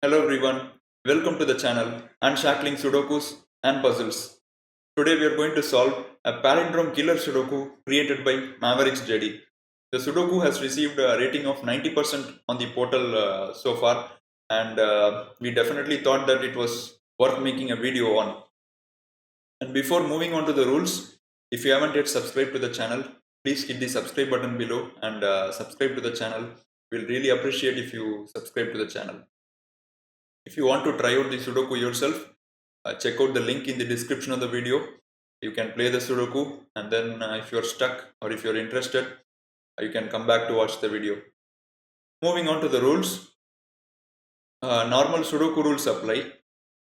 Hello everyone, welcome to the channel Unshackling Sudokus and Puzzles. Today we are going to solve a Palindrome Killer Sudoku created by MaverickJD. The Sudoku has received a rating of 90% on the portal so far, and we definitely thought that it was worth making a video on. And before moving on to the rules, if you haven't yet subscribed to the channel, please hit the subscribe button below and subscribe to the channel. We'll really appreciate if you subscribe to the channel. If you want to try out the Sudoku yourself, check out the link in the description of the video. You can play the Sudoku, and then if you're stuck or if you're interested, you can come back to watch the video. Moving on to the rules. Normal Sudoku rules apply.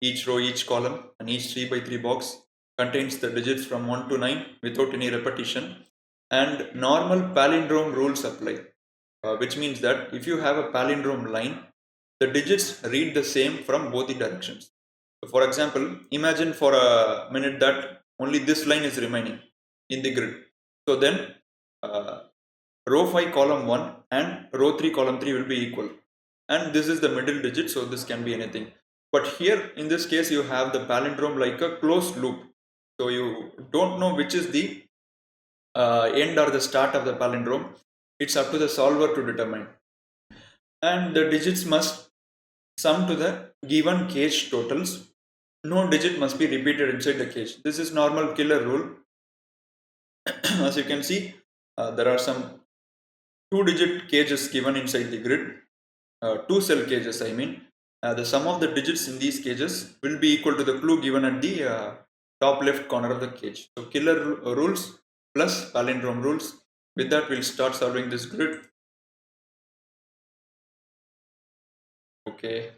Each row, each column and each 3x3 box contains the digits from 1 to 9 without any repetition, and normal palindrome rules apply, which means that if you have a palindrome line, the digits read the same from both the directions. So for example, imagine for a minute that only this line is remaining in the grid. So then row 5 column 1 and row 3 column 3 will be equal, and this is the middle digit, so this can be anything. But here in this case you have the palindrome like a closed loop, so you don't know which is the end or the start of the palindrome. It's up to the solver to determine, and the digits must sum to the given cage totals. No digit must be repeated inside the cage. This is normal killer rule. As you can see, there are some 2-digit cages given inside the grid, 2 cell cages I mean. The sum of the digits in these cages will be equal to the clue given at the top left corner of the cage. So killer rules plus palindrome rules. With that, we'll start solving this grid. Okay.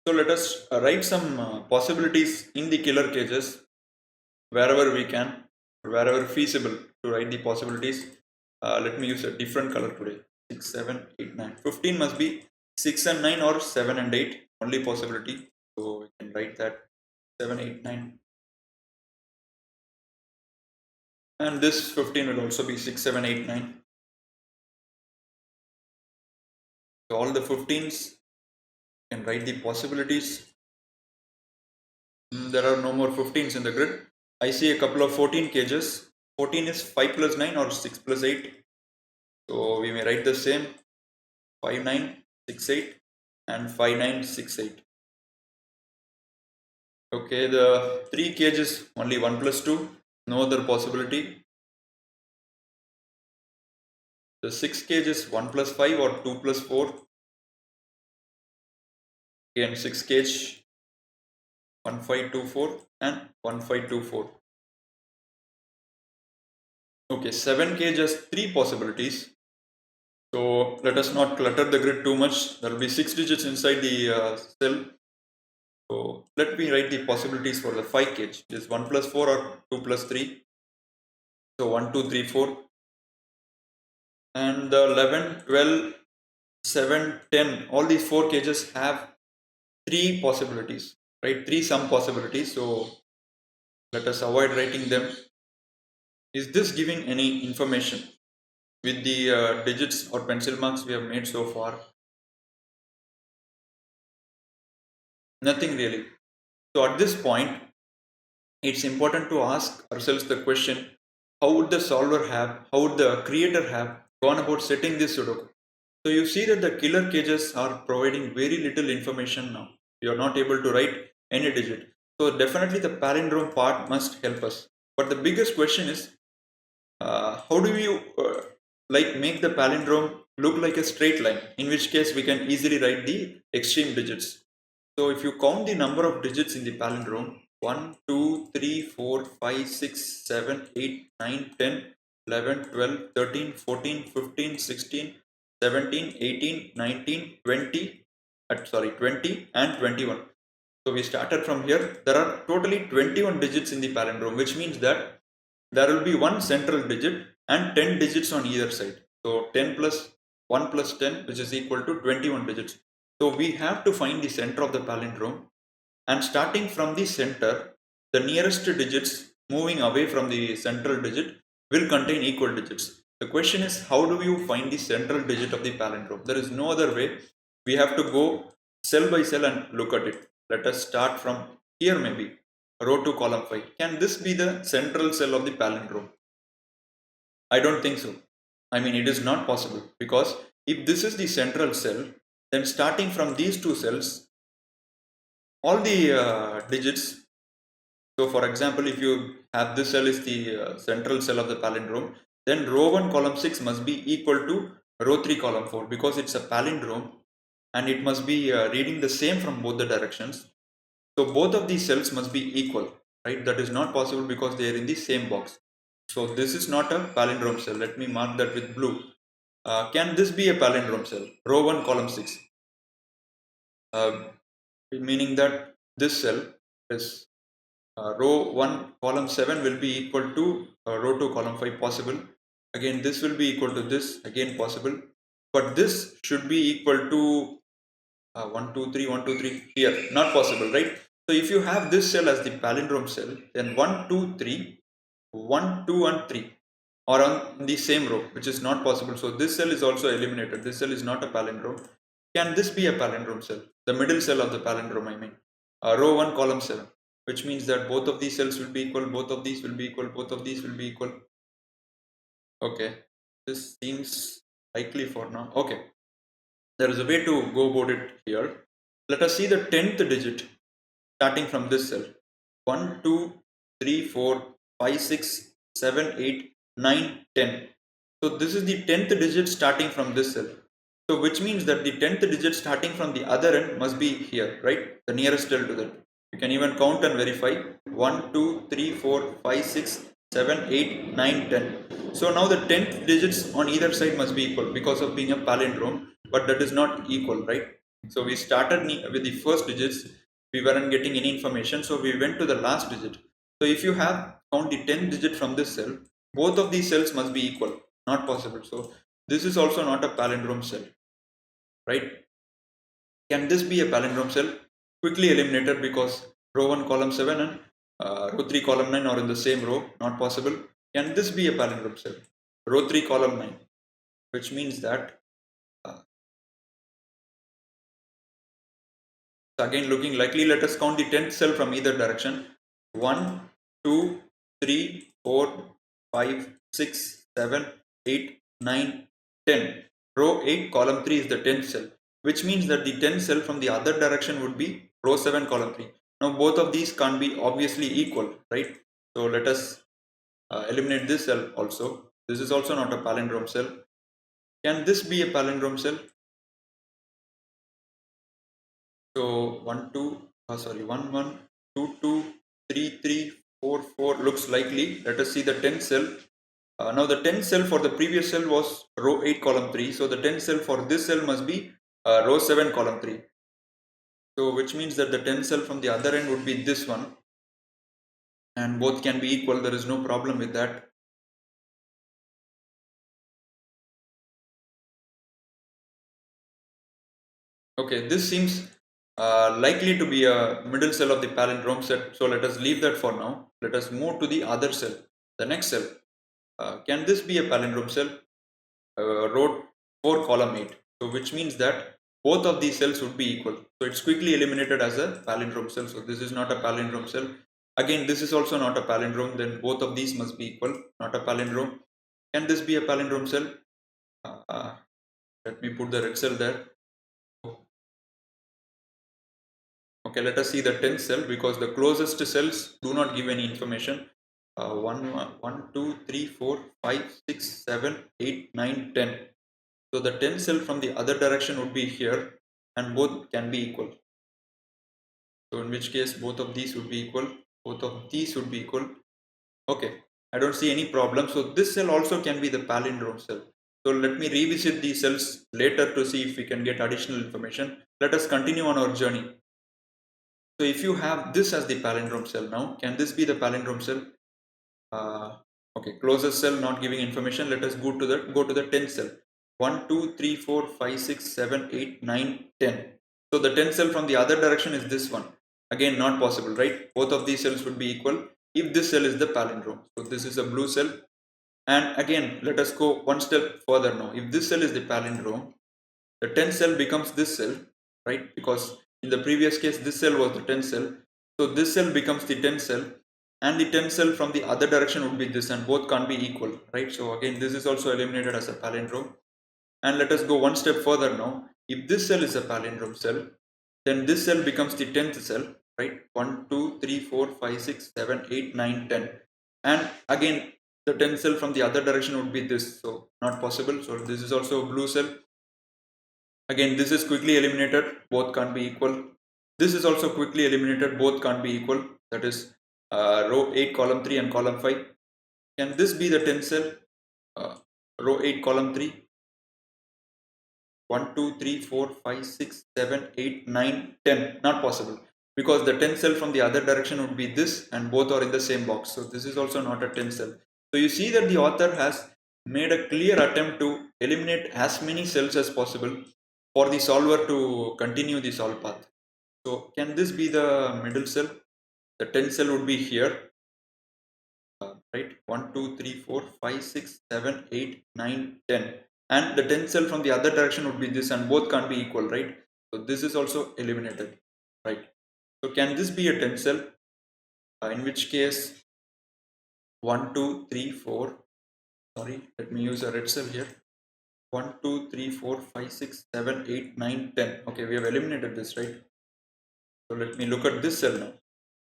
So let us write some possibilities in the killer cages wherever we can, wherever feasible to write the possibilities. Let me use a different color today. 6, 7, 8, 9. 15 must be 6 and 9 or 7 and 8. Only possibility. So we can write that 7, 8, 9. And this 15 will also be 6, 7, 8, 9. So all the 15s can write the possibilities. There are no more 15s in the grid. I see a couple of 14 cages. 14 is 5 plus 9 or 6 plus 8. So we may write the same 5, 9, 6, 8 and 5, 9, 6, 8. Okay, the 3 cages only 1 plus 2, no other possibility. The 6 cages 1 plus 5 or 2 plus 4. Again 6 cage 1524 and 1524. Okay, 7 cage has 3 possibilities. So let us not clutter the grid too much. There will be 6 digits inside the cell. So let me write the possibilities for the 5 cage. It is 1 plus 4 or 2 plus 3. So 1, 2, 3, 4. And the 11, 12, 7, 10, all these 4 cages have 3 possibilities, right? 3 sum possibilities. So let us avoid writing them. Is this giving any information with the digits or pencil marks we have made so far? Nothing really. So at this point, it's important to ask ourselves the question, how would the solver have, how would the creator have gone about setting this Sudoku? So you see that the killer cages are providing very little information now. You are not able to write any digit. So definitely the palindrome part must help us. But the biggest question is, how do you make the palindrome look like a straight line? In which case we can easily write the extreme digits. So if you count the number of digits in the palindrome, 1, 2, 3, 4, 5, 6, 7, 8, 9, 10, 11, 12, 13, 14, 15, 16, 17, 18, 19, 20, 20 and 21. So we started from here. There are totally 21 digits in the palindrome, which means that there will be one central digit and 10 digits on either side. So 10 plus 1 plus 10, which is equal to 21 digits. So we have to find the center of the palindrome, and starting from the center, the nearest digits moving away from the central digit will contain equal digits. The question is, how do you find the central digit of the palindrome? There is no other way. We have to go cell by cell and look at it. Let us start from here, maybe row 2 column 5. Can this be the central cell of the palindrome? I don't think so. I mean, it is not possible, because if this is the central cell, then starting from these two cells, all the digits. So for example, if you have this cell is the central cell of the palindrome, then row 1 column 6 must be equal to row 3 column 4, because it's a palindrome and it must be reading the same from both the directions. So both of these cells must be equal, right? That is not possible because they are in the same box. So this is not a palindrome cell. Let me mark that with blue. Can this be a palindrome cell? Row 1 column 6. Meaning that this cell is row 1 column 7 will be equal to row 2 column 5, possible. Again, this will be equal to this, again possible. But this should be equal to 1 2 3 1 2 3 here, not possible, right? So if you have this cell as the palindrome cell, then 1 2 3 1 2 and 3 are on the same row, which is not possible. So this cell is also eliminated. This cell is not a palindrome. Can this be a palindrome cell? The middle cell of the palindrome, I mean, row 1 column 7, which means that both of these cells will be equal, both of these will be equal, both of these will be equal. Okay, this seems likely for now. Okay, there is a way to go about it here. Let us see the 10th digit starting from this cell. 1 2 3 4 5 6 7 8 9 10. So this is the 10th digit starting from this cell. So which means that the 10th digit starting from the other end must be here, right? The nearest cell to that. You can even count and verify. 1 2 3 4 5 6 7 8 9 10. So now the 10th digits on either side must be equal because of being a palindrome, but that is not equal, right? So we started with the first digits, we weren't getting any information, so we went to the last digit. So if you have count the 10th digit from this cell, both of these cells must be equal, not possible. So this is also not a palindrome cell, right? Can this be a palindrome cell? Quickly eliminated, because row 1 column 7 and row 3 column 9 are in the same row, not possible. Can this be a palindrome cell? Row 3 column 9, which means that again looking likely. Let us count the 10th cell from either direction. 1 2 3 4 5 6 7 8 9 10. Row 8 column 3 is the 10th cell, which means that the 10th cell from the other direction would be row 7 column 3. Now both of these can't be obviously equal, right? So let us eliminate this cell also. This is also not a palindrome cell. Can this be a palindrome cell? So 1 2 sorry 1 1 2 2 3 3 4 4 looks likely. Let us see the 10th cell. Now the 10th cell for the previous cell was row 8 column 3. So the 10th cell for this cell must be row 7 column 3. So which means that the 10th cell from the other end would be this one, and both can be equal. There is no problem with that. Okay, this seems likely to be a middle cell of the palindrome set. So let us leave that for now. Let us move to the other cell, the next cell. Can this be a palindrome cell? Row 4 column 8. So which means that both of these cells would be equal. So it's quickly eliminated as a palindrome cell. So this is not a palindrome cell. Again, this is also not a palindrome. Then both of these must be equal, not a palindrome. Can this be a palindrome cell? Let me put the red cell there. Okay, let us see the 10th cell, because the closest cells do not give any information. 1 2 3 4 5 6 7 8 9 10. So the 10th cell from the other direction would be here, and both can be equal. So in which case both of these would be equal, both of these would be equal. Okay, I don't see any problem. So this cell also can be the palindrome cell. So let me revisit these cells later to see if we can get additional information. Let us continue on our journey. So if you have this as the palindrome cell now, can this be the palindrome cell? Okay, closest cell not giving information. Let us go to the 10th cell. 1 2 3 4 5 6 7 8 9 10. So the 10th cell from the other direction is this one. Again, not possible, right? Both of these cells would be equal if this cell is the palindrome. So this is a blue cell. And again, let us go one step further now. If this cell is the palindrome, the 10th cell becomes this cell, right? Because in the previous case, this cell was the 10th cell. So this cell becomes the 10th cell, and the 10th cell from the other direction would be this, and both can't be equal, right? So again, this is also eliminated as a palindrome. And let us go one step further now. If this cell is a palindrome cell, then this cell becomes the 10th cell, right? 1, 2, 3, 4, 5, 6, 7, 8, 9, 10. And again, the 10th cell from the other direction would be this, so not possible. So this is also a blue cell. Again, this is quickly eliminated, both can't be equal. This is also quickly eliminated, both can't be equal. That is row 8, column 3 and column 5. Can this be the 10th cell? Row 8, column 3. 1, 2, 3, 4, 5, 6, 7, 8, 9, 10. Not possible. Because the 10th cell from the other direction would be this, and both are in the same box. So this is also not a 10th cell. So you see that the author has made a clear attempt to eliminate as many cells as possible for the solver to continue the solve path. So can this be the middle cell? The 10th cell would be here, right? 1, 2, 3, 4, 5, 6, 7, 8, 9, 10. And the 10th cell from the other direction would be this, and both can't be equal, right? So this is also eliminated, right? So can this be a 10th cell? In which case 1, 2, 3, 4. Sorry, let me use a red cell here. 1, 2, 3, 4, 5, 6, 7, 8, 9, 10. Okay, we have eliminated this, right? So let me look at this cell now.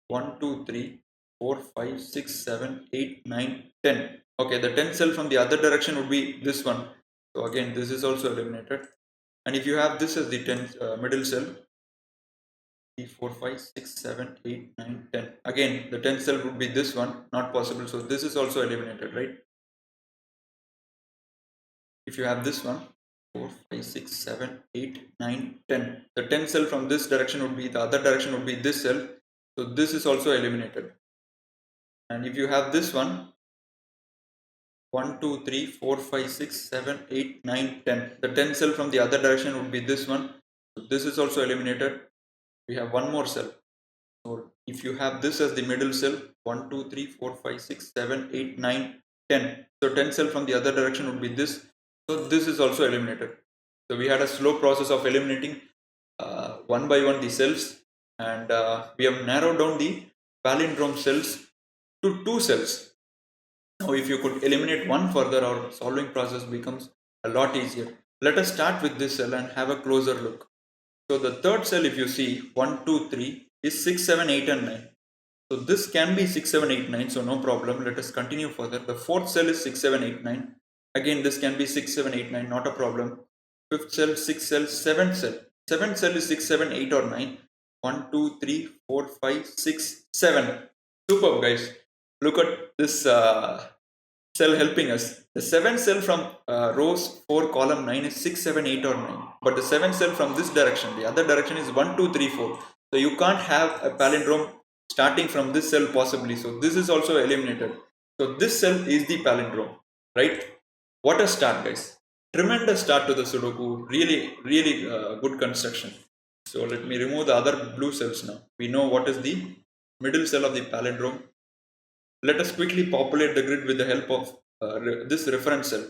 1, 2, 3, 4, 5, 6, 7, 8, 9, 10. Okay, the 10th cell from the other direction would be this one. So again, this is also eliminated. And if you have this as the 10th middle cell, 3, 4, 5, 6, 7, 8, 9, 10. Again, the 10th cell would be this one, not possible. So this is also eliminated, right? If you have this one, 4, 5, 6, 7, 8, 9, 10. The 10th cell from this direction would be, the other direction would be this cell. So this is also eliminated. And if you have this one, 1, 2, 3, 4, 5, 6, 7, 8, 9, 10. The 10th cell from the other direction would be this one. So this is also eliminated. We have one more cell. So if you have this as the middle cell, 1, 2, 3, 4, 5, 6, 7, 8, 9, 10. So 10 cell from the other direction would be this. So this is also eliminated. So we had a slow process of eliminating one by one the cells, and we have narrowed down the palindrome cells to 2 cells. Now if you could eliminate one further, our solving process becomes a lot easier. Let us start with this cell and have a closer look. So the third cell, if you see 1, 2, 3 is 6, 7, 8 and 9. So this can be 6, 7, 8, 9, so no problem. Let us continue further. The fourth cell is 6, 7, 8, 9. Again, this can be 6, 7, 8, 9, not a problem. Fifth cell, 6 cell, seventh cell. Seventh cell is 6, 7, 8 or 9. 1, 2, 3, 4, 5, 6, 7. Superb, guys. Look at this cell helping us. The seventh cell from rows 4, column 9 is 6, 7, 8 or 9. But the seventh cell from this direction, the other direction is 1, 2, 3, 4. So you can't have a palindrome starting from this cell possibly. So this is also eliminated. So this cell is the palindrome, right? What a start, guys. Tremendous start to the Sudoku. Really, really good construction. So let me remove the other blue cells now. We know what is the middle cell of the palindrome. Let us quickly populate the grid with the help of this reference cell.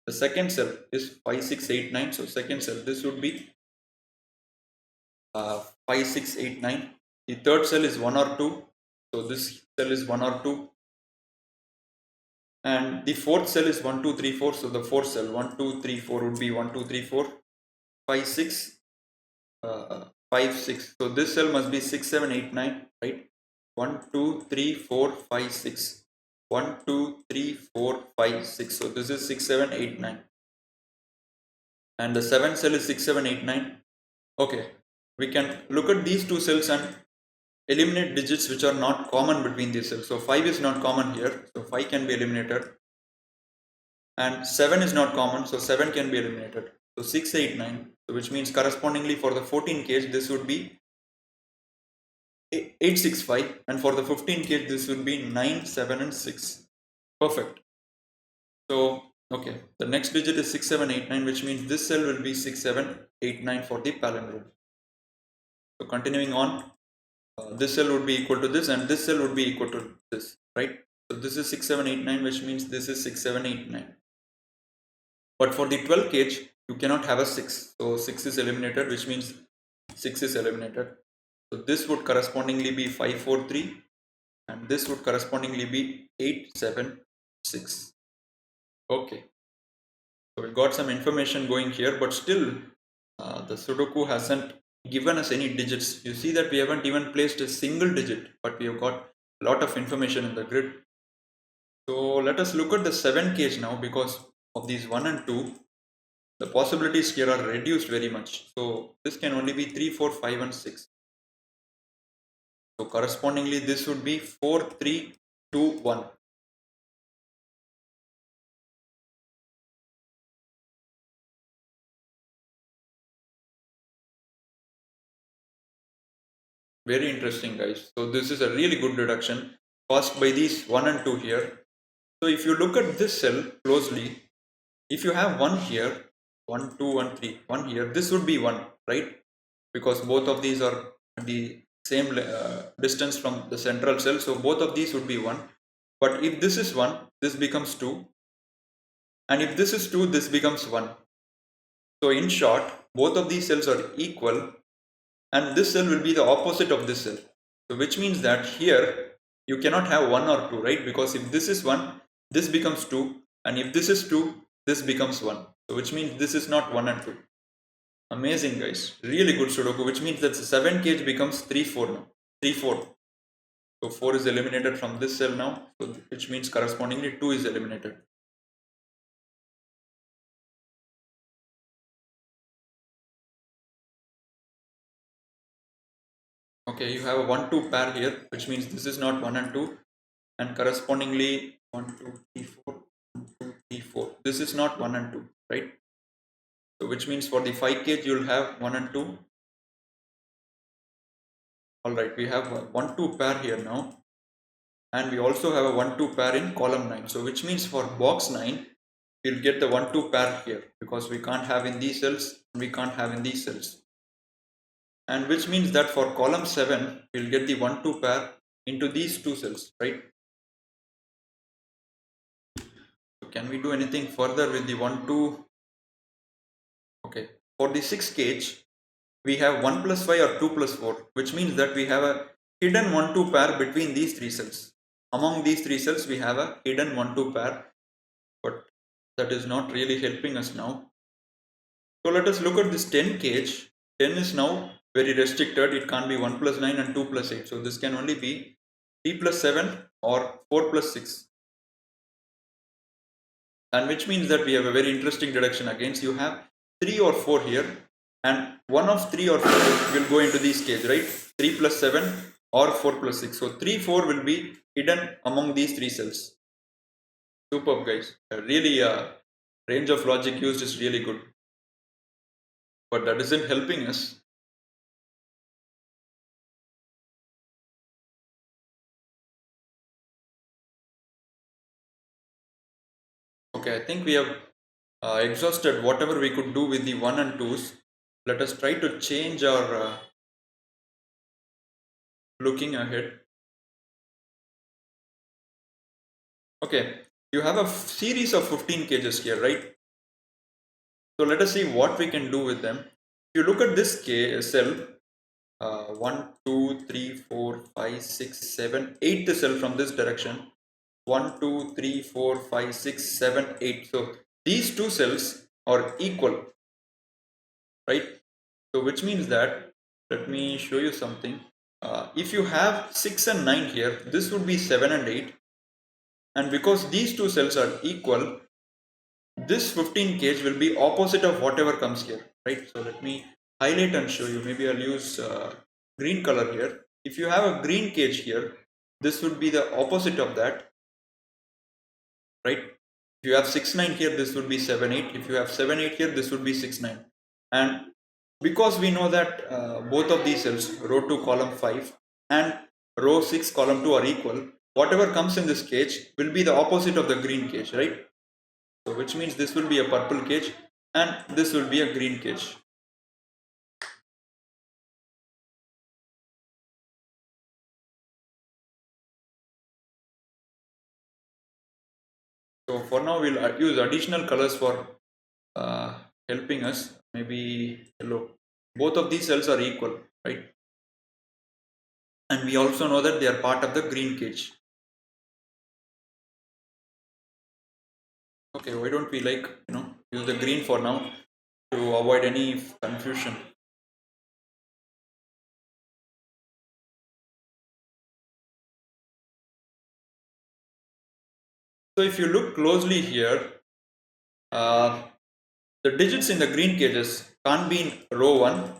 The second cell is 5, 6, 8, 9. So second cell, this would be 5, 6, 8, 9. The third cell is 1 or 2. So this cell is 1 or 2. And the fourth cell is 1, 2, 3, 4. So the fourth cell 1, 2, 3, 4 would be 1, 2, 3, 4. 5, 6, 5, 6. So this cell must be 6, 7, 8, 9, right? 1, 2, 3, 4, 5, 6. 1, 2, 3, 4, 5, 6. So this is 6, 7, 8, 9. And the seventh cell is 6, 7, 8, 9. Okay. We can look at these two cells and eliminate digits which are not common between these cells. So 5 is not common here. So 5 can be eliminated. And 7 is not common. So 7 can be eliminated. So 6, 8, 9. So which means correspondingly for the 14 case, this would be 8, 6, 5. And for the 15 case, this would be 9, 7 and 6. Perfect. So, okay. The next digit is 6, 7, 8, 9, which means this cell will be 6, 7, 8, 9 for the palindrome. So continuing on, this cell would be equal to this and this cell would be equal to this, right? So this is 6, 7, 8, 9, which means this is 6, 7, 8, 9. But for the 12 cage, you cannot have a 6. So 6 is eliminated, which means 6 is eliminated. So this would correspondingly be 5, 4, 3. And this would correspondingly be 8, 7, 6. Okay. So we got some information going here, but still the Sudoku hasn't given us any digits. You see that we haven't even placed a single digit, but we have got a lot of information in the grid. So let us look at the 7 cage now, because of these 1 and 2. The possibilities here are reduced very much. So this can only be 3, 4, 5 and 6. So correspondingly this would be 4, 3, 2, 1. Very interesting, guys. So this is a really good deduction caused by these 1 and 2 here. So if you look at this cell closely, if you have 1 here, 1, 2, 1, 3, 1 here, this would be 1, right? Because both of these are the same distance from the central cell. So both of these would be 1. But if this is 1, this becomes 2. And if this is 2, this becomes 1. So in short, both of these cells are equal, and this cell will be the opposite of this cell. So which means that here you cannot have 1 or 2, right? Because if this is 1, this becomes 2, and if this is 2, this becomes 1. So which means this is not 1 and 2. Amazing, guys. Really good Sudoku, which means that the 7 cage becomes 3, 4 now. 3, 4. So 4 is eliminated from this cell now, so which means correspondingly 2 is eliminated. Okay, you have a 1, 2 pair here, which means this is not 1 and 2, and correspondingly 1, 2, 3, 4, 1, 2, 3, 4. This is not 1 and 2, right? So which means for the 5 cage you will have 1 and 2. Alright, we have a 1, 2 pair here now, and we also have a 1, 2 pair in column 9. So which means for box 9, we'll get the 1, 2 pair here, because we can't have in these cells, and we can't have in these cells. And which means that for column 7, we'll get the 1, 2 pair into these two cells, right? So can we do anything further with the 1, 2? Okay, for the 6 cage, we have 1 plus 5 or 2 plus 4, which means that we have a hidden 1, 2 pair between these 3 cells. Among these 3 cells, we have a hidden 1, 2 pair, but that is not really helping us now. So let us look at this 10 cage. 10 is now very restricted. It can't be 1 plus 9 and 2 plus 8. So this can only be 3 plus 7 or 4 plus 6. And which means that we have a very interesting deduction against. You have 3 or 4 here, and one of 3 or 4 will go into these cage, right? 3 plus 7 or 4 plus 6. So 3, 4 will be hidden among these 3 cells. Superb, guys. Really, range of logic used is really good. But that isn't helping us. Okay, I think we have exhausted whatever we could do with the 1 and 2s. Let us try to change our looking ahead. Okay, you have a series of 15 cages here, right? So let us see what we can do with them. If you look at this cell, 1, 2, 3, 4, 5, 6, 7, 8th cell from this direction. 1, 2, 3, 4, 5, 6, 7, 8. So these two cells are equal, right? So which means that, let me show you something. If you have 6 and 9 here, this would be 7 and 8. And because these two cells are equal, this 15 cage will be opposite of whatever comes here, right? So let me highlight and show you. Maybe I'll use green color here. If you have a green cage here, this would be the opposite of that, right? If you have 6, 9 here, this would be 7, 8. If you have 7, 8 here, this would be 6, 9. And because we know that both of these cells, row 2 column 5 and row 6 column 2 are equal, whatever comes in this cage will be the opposite of the green cage, right? So which means this will be a purple cage and this will be a green cage. So for now we'll use additional colors for helping us. Maybe yellow. Both of these cells are equal, right? And we also know that they are part of the green cage. Okay, why don't we use the green for now to avoid any confusion. So if you look closely here, uh, the digits in the green cages can't be in row 1,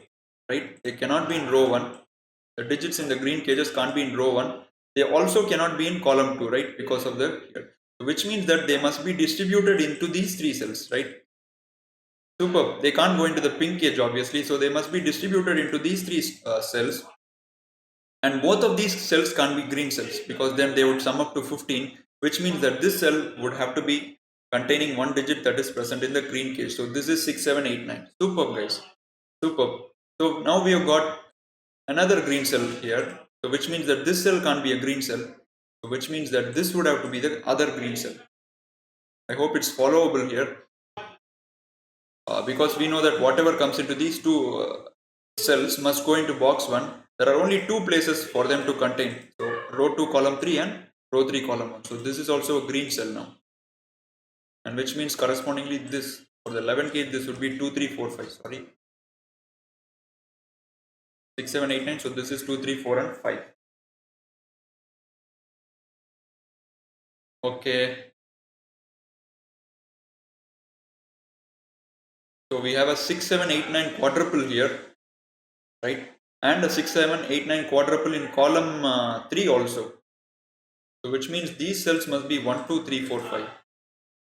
right? They cannot be in row 1. The digits in the green cages can't be in row 1. They also cannot be in column 2, right? Because of the here. Which means that they must be distributed into these 3 cells, right? Superb. They can't go into the pink cage obviously, so they must be distributed into these 3 cells. And both of these cells can't be green cells because then they would sum up to 15, which means that this cell would have to be containing one digit that is present in the green cage. So this is 6, 7, 8, 9. Superb, guys. Superb. So now we have got another green cell here, so which means that this cell can't be a green cell, so which means that this would have to be the other green cell. I hope it's followable here, because we know that whatever comes into these two cells must go into box 1. There are only 2 places for them to contain, so row 2 column 3 and row 3 column 1. So this is also a green cell now, and which means correspondingly this for the 11 cage this would be 2, 3, 4, 5. Sorry, 6, 7, 8, 9. So this is 2, 3, 4 and 5. Okay. So we have a 6, 7, 8, 9 quadruple here, right? And a 6, 7, 8, 9 quadruple in column 3 also. So which means these cells must be 1, 2, 3, 4, 5.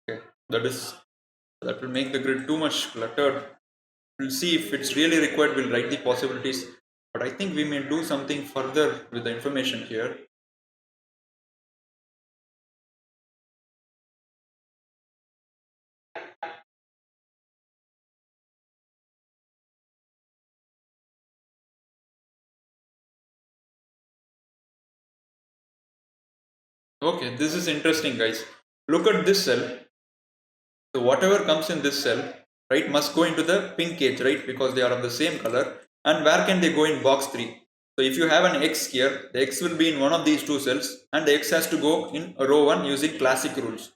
Okay, that will make the grid too much cluttered. We'll see if it's really required. We'll write the possibilities, but I think we may do something further with the information here. Okay, this is interesting, guys. Look at this cell. So whatever comes in this cell, right, must go into the pink cage, right, because they are of the same color. And where can they go in box 3? So if you have an X here, the X will be in one of these 2 cells, and the X has to go in row 1 using classic rules.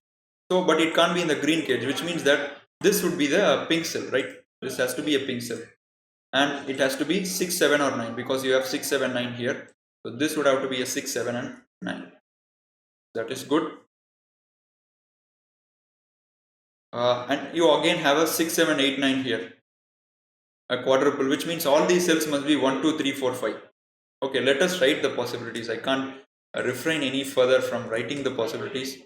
So, but it can't be in the green cage, which means that this would be the pink cell, right? This has to be a pink cell, and it has to be 6, 7 or 9 because you have 6, 7, 9 here. So this would have to be a 6, 7 and 9. That is good. And you again have a 6, 7, 8, 9 here, a quadruple, which means all these cells must be 1, 2, 3, 4, 5. Okay, let us write the possibilities. I can't refrain any further from writing the possibilities.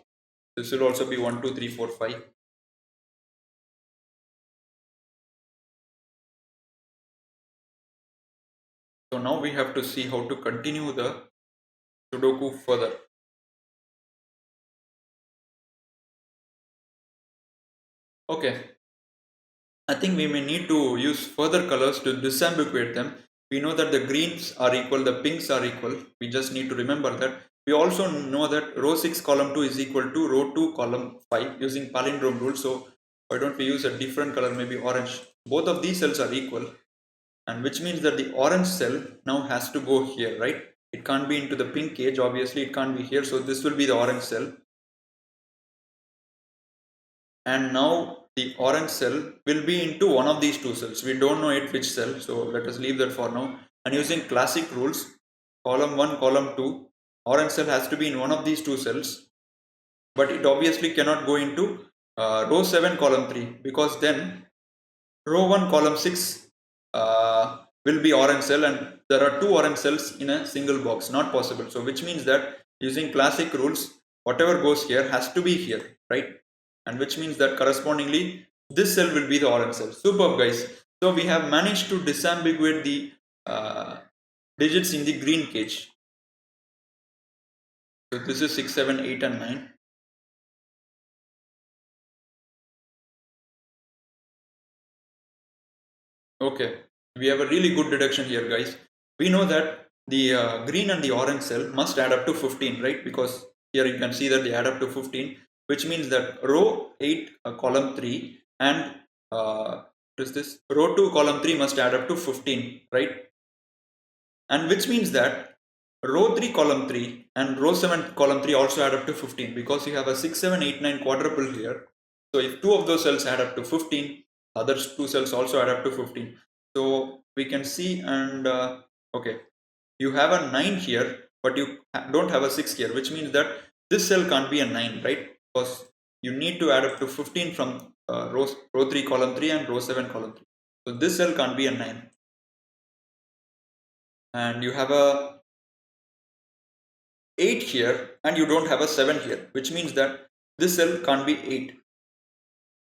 This will also be 1, 2, 3, 4, 5. So now we have to see how to continue the Sudoku further. Okay, I think we may need to use further colors to disambiguate them. We know that the greens are equal, the pinks are equal. We just need to remember that. We also know that row 6 column 2 is equal to row 2 column 5 using palindrome rule. So why don't we use a different color, maybe orange? Both of these cells are equal, and which means that the orange cell now has to go here, right? It can't be into the pink cage, obviously it can't be here. So this will be the orange cell. And now the orange cell will be into one of these 2 cells. We don't know it which cell, so let us leave that for now. And using classic rules, column 1, column 2, orange cell has to be in one of these 2 cells, but it obviously cannot go into row 7 column 3 because then row 1 column 6 will be orange cell, and there are 2 orange cells in a single box, not possible. So which means that using classic rules, whatever goes here has to be here, right? And which means that correspondingly this cell will be the orange cell. Superb, guys. So we have managed to disambiguate the digits in the green cage. So this is 6, 7, 8 and 9. Okay, we have a really good deduction here, guys. We know that the green and the orange cell must add up to 15, right? Because here you can see that they add up to 15. which means that row 8 column 3 and what is this, row 2 column 3 must add up to 15, right? And which means that row 3 column 3 and row 7 column 3 also add up to 15, because you have a 6 7 8 9 quadruple here. So if two of those cells add up to 15, other two cells also add up to 15. So we can see, and okay, you have a 9 here, but you don't have a 6 here, which means that this cell can't be a 9, right? Because you need to add up to 15 from row 3 column 3 and row 7 column 3. So this cell can't be a 9. And you have a 8 here and you don't have a 7 here, which means that this cell can't be 8.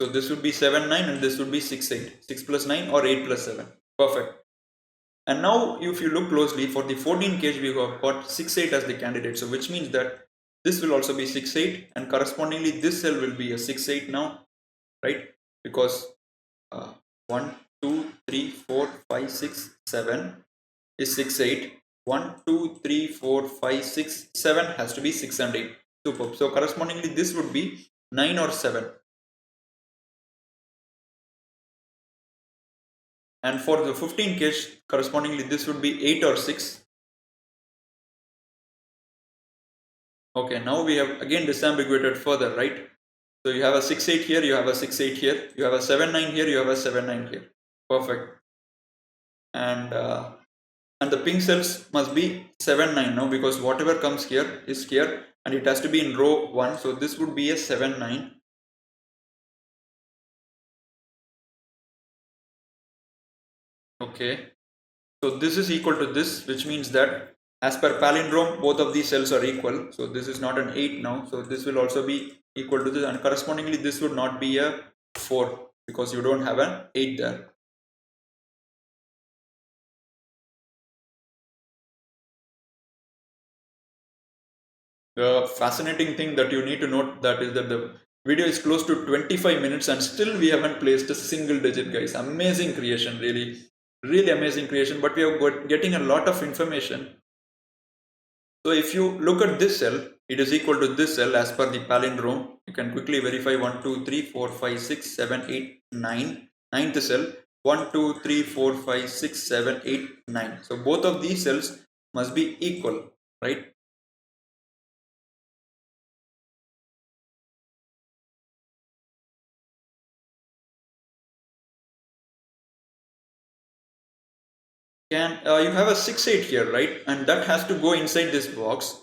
So this would be 7 9 and this would be 6 8. 6 plus 9 or 8 plus 7. Perfect. And now if you look closely, for the 14 cage we have got 6 8 as the candidate. So which means that this will also be 6 8, and correspondingly this cell will be a 6 8 now, right? Because 1 2 3 4 5 6 7 is 6 8. 1 2 3 4 5 6 7 has to be 6 and 8. Superb. So correspondingly this would be 9 or 7. And for the 15 cage, correspondingly this would be 8 or 6. Okay, now we have again disambiguated further, right? So you have a 6 8 here, you have a 6 8 here, you have a 7 9 here, you have a 7 9 here. Perfect. And the pink cells must be 7 9 now, because whatever comes here is here and it has to be in row 1. So this would be a 7 9. Okay, so this is equal to this, which means that as per palindrome both of these cells are equal. So this is not an 8 now, so this will also be equal to this, and correspondingly this would not be a 4 because you don't have an 8 there. The fascinating thing that you need to note that is that the video is close to 25 minutes and still we haven't placed a single digit, guys. Amazing creation, really amazing creation, but we are getting a lot of information. So if you look at this cell, it is equal to this cell as per the palindrome. You can quickly verify 1 2 3 4 5 6 7 8 9. Ninth cell 1 2 3 4 5 6 7 8 9. So both of these cells must be equal, right? You have a 6 8 here, right? And that has to go inside this box.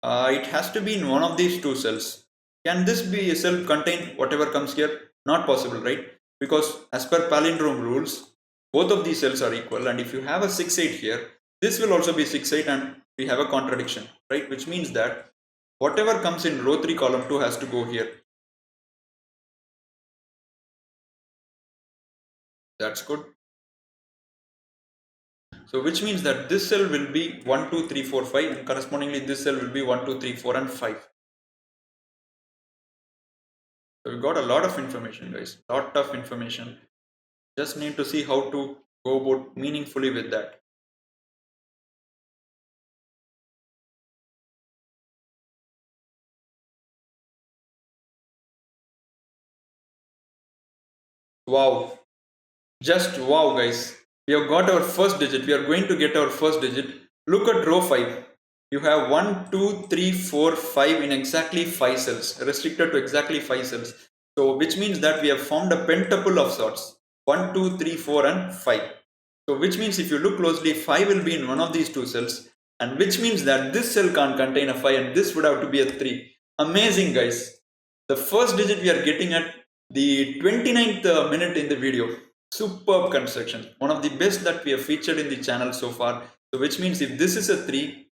It has to be in one of these two cells. Can this be a cell contain whatever comes here? Not possible, right? Because as per palindrome rules, both of these cells are equal, and if you have a 6 8 here, this will also be 6 8, and we have a contradiction, right? Which means that whatever comes in row 3 column 2 has to go here. That's good. So which means that this cell will be 1 2 3 4 5, and correspondingly this cell will be 1 2 3 4 and 5. So we got a lot of information, guys, lot of information. Just need to see how to go about meaningfully with that. Wow, just wow, guys. We have got our first digit. We are going to get our first digit. Look at row 5. You have 1 2 3 4 5 in exactly 5 cells, restricted to exactly 5 cells. So which means that we have formed a pentacle of sorts, 1 2 3 4 and 5. So which means if you look closely, 5 will be in one of these two cells, and which means that this cell can't contain a 5 and this would have to be a 3. Amazing, guys. The first digit we are getting at the 29th minute in the video. Superb construction. One of the best that we have featured in the channel so far. So which means if this is a 3,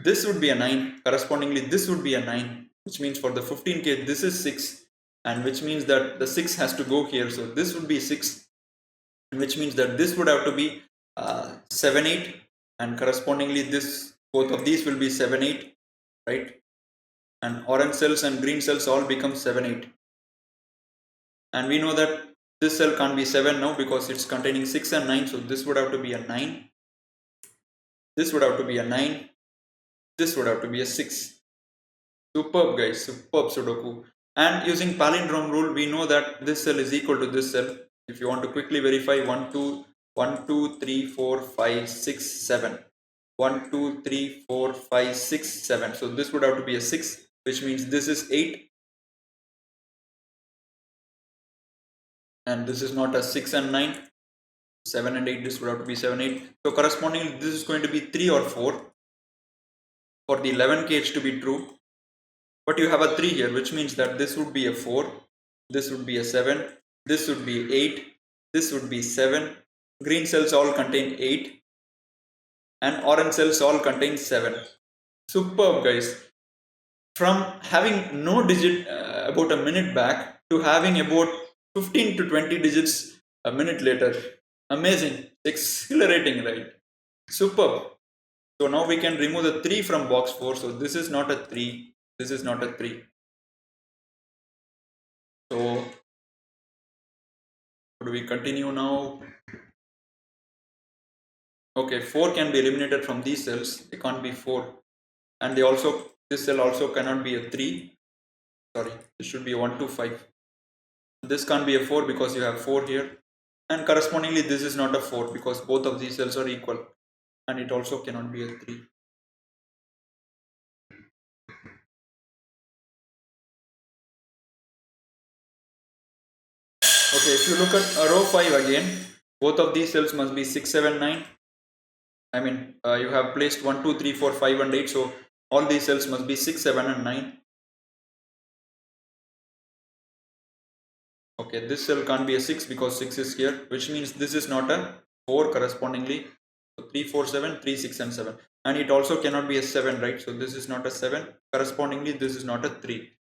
this would be a 9. Correspondingly, this would be a 9. Which means for the 15k, this is 6. And which means that the 6 has to go here. So this would be 6. Which means that this would have to be 7 8. And correspondingly, this both of these will be 7 8. Right? And orange cells and green cells all become 7 8. And we know that this cell can't be 7 now because it's containing 6 and 9. So this would have to be a 9. This would have to be a 9. This would have to be a 6. Superb, guys. Superb Sudoku. And using palindrome rule, we know that this cell is equal to this cell. If you want to quickly verify, 1 2 1 2 3 4 5 6 7 1 2 3 4 5 6 7. So this would have to be a 6, which means this is 8, and this is not a 6 and 9. 7 and 8, this would have to be 7 8. So correspondingly, this is going to be 3 or 4 for the 11 cage to be true. But you have a 3 here, which means that this would be a 4, this would be a 7, this would be 8, this would be 7. Green cells all contain 8, and orange cells all contain 7. Superb, guys. From having no digit about a minute back to having about 15 to 20 digits a minute later. Amazing. Exhilarating, right? Superb. So now we can remove the 3 from box 4. So this is not a 3. This is not a 3. So do we continue now? Okay, 4 can be eliminated from these cells. They can't be 4. And they also, this cell also cannot be a 3. Sorry, this should be a 1 2 5. This can't be a 4 because you have 4 here. And correspondingly, this is not a 4 because both of these cells are equal. And it also cannot be a 3. Okay, if you look at row 5 again, both of these cells must be 6, 7, 9. I mean, you have placed 1, 2, 3, 4, 5 and 8. So all these cells must be 6, 7 and 9. Okay, this cell can't be a 6 because 6 is here, which means this is not a 4 correspondingly. So 3, 4, 7, 3, 6 and 7. And it also cannot be a 7, right? So this is not a 7. Correspondingly, this is not a 3.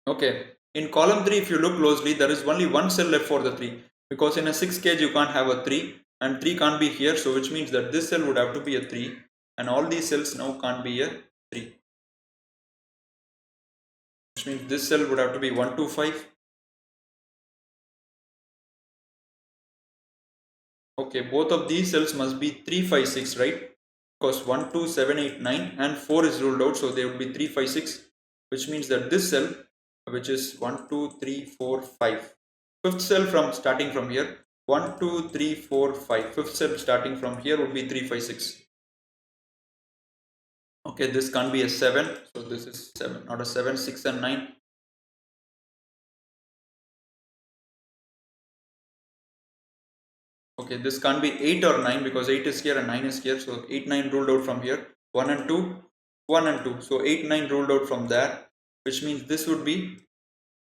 Okay, in column 3, if you look closely, there is only one cell left for the 3, because in a 6 cage you can't have a 3 and 3 can't be here, so which means that this cell would have to be a 3 and all these cells now can't be a 3, which means this cell would have to be 1 2 5. Okay, both of these cells must be 3 5 6, right? Because 1 2 7 8 9 and 4 is ruled out, so they would be 3 5 6, which means that this cell, which is 1 2 3 4 5, fifth cell from starting from here, 1 2 3 4 5, fifth cell starting from here would be 3 5 6. Okay, this can't be a 7, so this is 7, not a 7, 6 and 9. Okay, this can't be 8 or 9 because 8 is here and 9 is here, so 8 9 ruled out from here, 1 and 2, 1 and 2, so 8 9 ruled out from there, which means this would be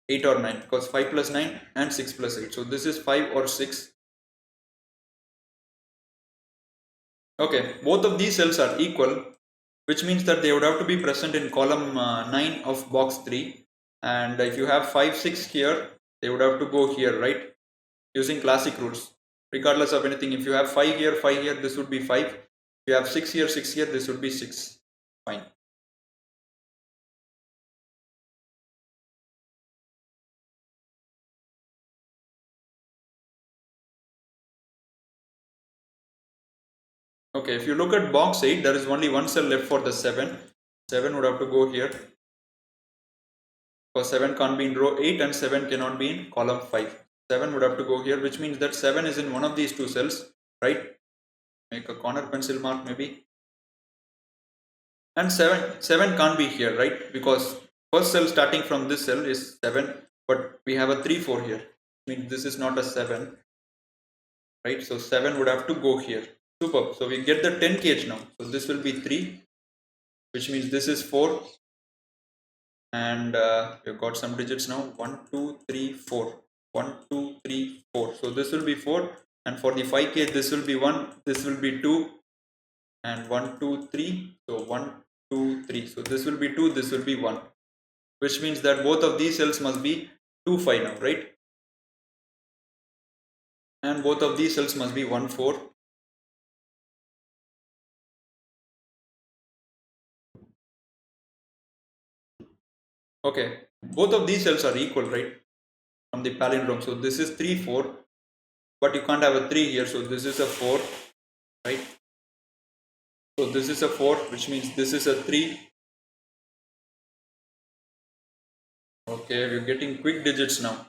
8 or 9 because 5 plus 9 and 6 plus 8, so this is 5 or 6. Okay, both of these cells are equal, which means that they would have to be present in column 9 of box 3, and if you have 5 6 here, they would have to go here, right, using classic rules. Regardless of anything, if you have 5 here, 5 here, this would be 5. If you have 6 here, 6 here, this would be 6. Fine. Okay, if you look at box 8, there is only one cell left for the 7. 7 would have to go here because 7 can't be in row 8 and 7 cannot be in column 5. 7 would have to go here, which means that 7 is in one of these two cells, right? Make a corner pencil mark maybe. And 7 can't be here, right? Because first cell starting from this cell is 7, but we have a 3 4 here. I mean, this is not a 7, right? So 7 would have to go here. Superb. So we get the 10 cage now. So this will be 3, which means this is 4. And we've got some digits now. 1 2 3 4. 1 2 3 4. So this will be 4. And for the 5 cage, this will be 1. This will be 2. And 1 2 3. So 1 2 3. So this will be 2. This will be 1. Which means that both of these cells must be 2 5 now, right? And both of these cells must be 1 4. Okay, Both of these cells are equal, right? From the palindrome. So this is 3, 4, but you can't have a 3 here. So this is a 4, right? So this is a 4, which means this is a 3. Okay, we're getting quick digits now.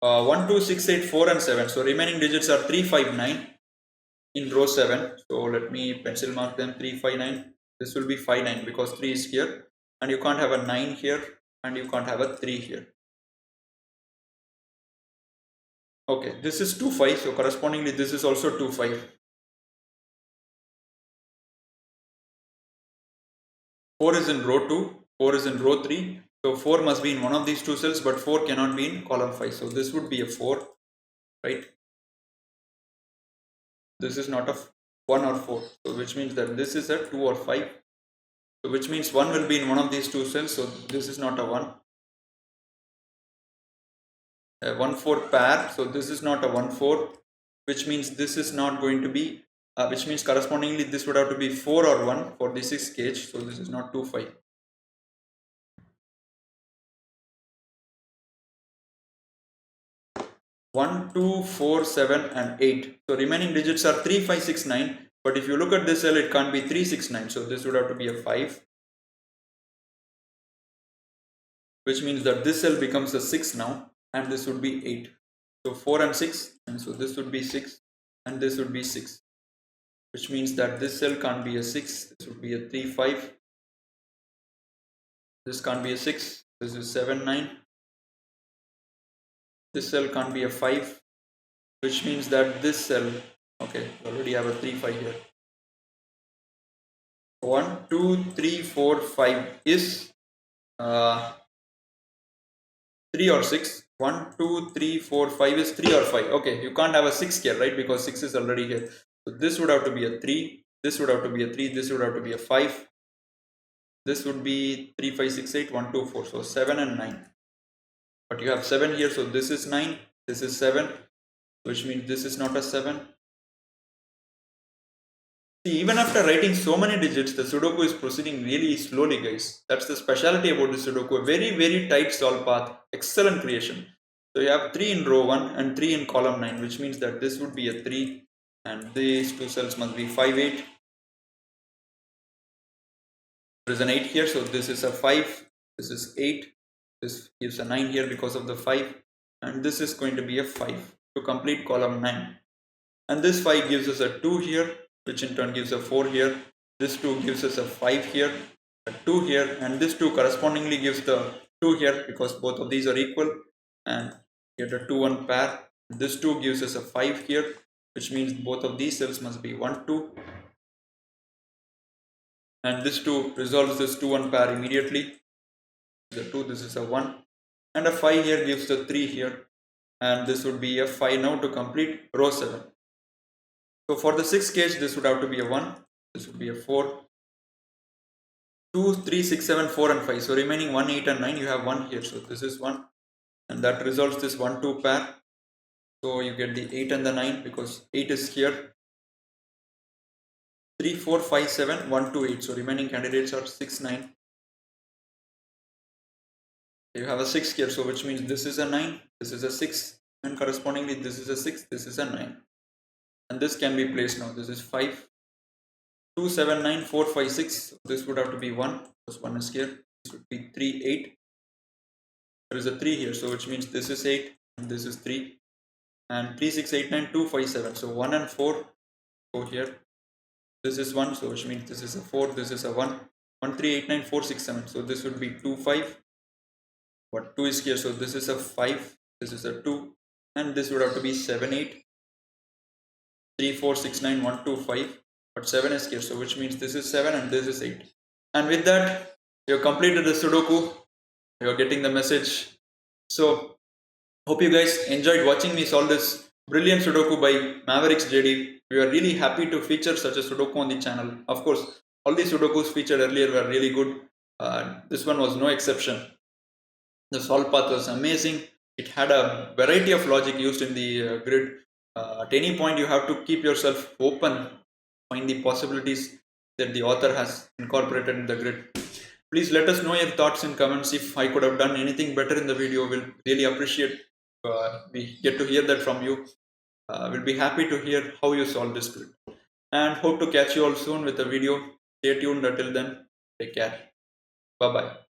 1, 2, 6, 8, 4, and 7. So remaining digits are 3, 5, 9 in row 7. So let me pencil mark them 3, 5, 9. This will be 5, 9 because 3 is here. And you can't have a 9 here. And you can't have a 3 here. Okay, this is 2, 5. So correspondingly, this is also 2, 5. 4 is in row 2. 4 is in row 3. So 4 must be in one of these two cells, but 4 cannot be in column 5. So this would be a 4, right? This is not a 1 or 4. So which means that this is a 2 or 5. So which means 1 will be in one of these two cells. So this is not a 1. A 1, 4 pair. So this is not a 1, 4. Which means this is not going to be, which means correspondingly this would have to be 4 or 1 for the 6th gauge. So this is not 2, 5. 1, 2, 4, 7 and 8. So remaining digits are 3, 5, 6, 9. But if you look at this cell, it can't be 3, 6, 9. So this would have to be a 5. Which means that this cell becomes a 6 now. And this would be 8. So 4 and 6. And so this would be 6. And this would be 6. Which means that this cell can't be a 6. This would be a 3, 5. This can't be a 6. This is 7, 9. This cell can't be a 5. Which means that this cell, okay, we already have a 3, 5 here. 1, 2, 3, 4, 5 is 3 or 6. 1, 2, 3, 4, 5 is 3 or 5. Okay, you can't have a 6 here, right? Because 6 is already here. So this would have to be a 3. This would have to be a 3. This would have to be a 5. This would be 3, 5, 6, 8, 1, 2, 4. So 7 and 9. But you have 7 here. So this is 9. This is 7. Which means this is not a 7. See, even after writing so many digits, the Sudoku is proceeding really slowly, guys. That's the specialty about the Sudoku. A very, very tight solve path. Excellent creation. So you have 3 in row 1 and 3 in column 9, which means that this would be a 3. And these two cells must be 5, 8. There is an 8 here, so this is a 5. This is 8. This gives a 9 here because of the 5. And this is going to be a 5 to complete column 9. And this 5 gives us a 2 here, which in turn gives a 4 here. This 2 gives us a 5 here, a 2 here, and this 2 correspondingly gives the 2 here because both of these are equal. And get a 2, 1 pair. This 2 gives us a 5 here, which means both of these cells must be 1, 2. And this 2 resolves this 2, 1 pair immediately. The 2, this is a 1. And a 5 here gives the 3 here. And this would be a 5 now to complete row 7. So for the 6th gauge, this would have to be a 1. This would be a 4. 2, 3, 6, 7, 4 and 5. So remaining 1, 8 and 9, you have 1 here. So this is 1. And that resolves this 1, 2 pair. So you get the 8 and the 9 because 8 is here. 3, 4, 5, 7, 1, 2, 8. So remaining candidates are 6, 9. You have a 6 here. So which means this is a 9. This is a 6. And correspondingly this is a 6. This is a 9. And this can be placed now. This is 5. 2, 7, 9, 4, 5, 6. This would have to be 1 because 1 is here. This would be 3, 8. There is a 3 here, so which means this is 8 and this is 3. And 3, 6, 8, 9, 2, 5, 7. So 1 and 4 go here. This is 1, so which means this is a 4, this is a 1. 1, 3, 8, 9, 4, 6, 7. So this would be 2, 5. But 2 is here, so this is a 5. This is a 2. And this would have to be 7, 8. 3, 4, 6, 9, 1, 2, 5. But 7 is here, so which means this is 7 and this is 8. And with that, you have completed the Sudoku. You are getting the message. So, hope you guys enjoyed watching me solve this brilliant Sudoku by MaverickJD. We are really happy to feature such a Sudoku on the channel. Of course, all the Sudokus featured earlier were really good. This one was no exception. The solve path was amazing. It had a variety of logic used in the grid. At any point, you have to keep yourself open, find the possibilities that the author has incorporated in the grid. Please let us know your thoughts in comments. If I could have done anything better in the video, we'll really appreciate. We get to hear that from you. We'll be happy to hear how you solve this split. And hope to catch you all soon with a video. Stay tuned until then. Take care. Bye bye.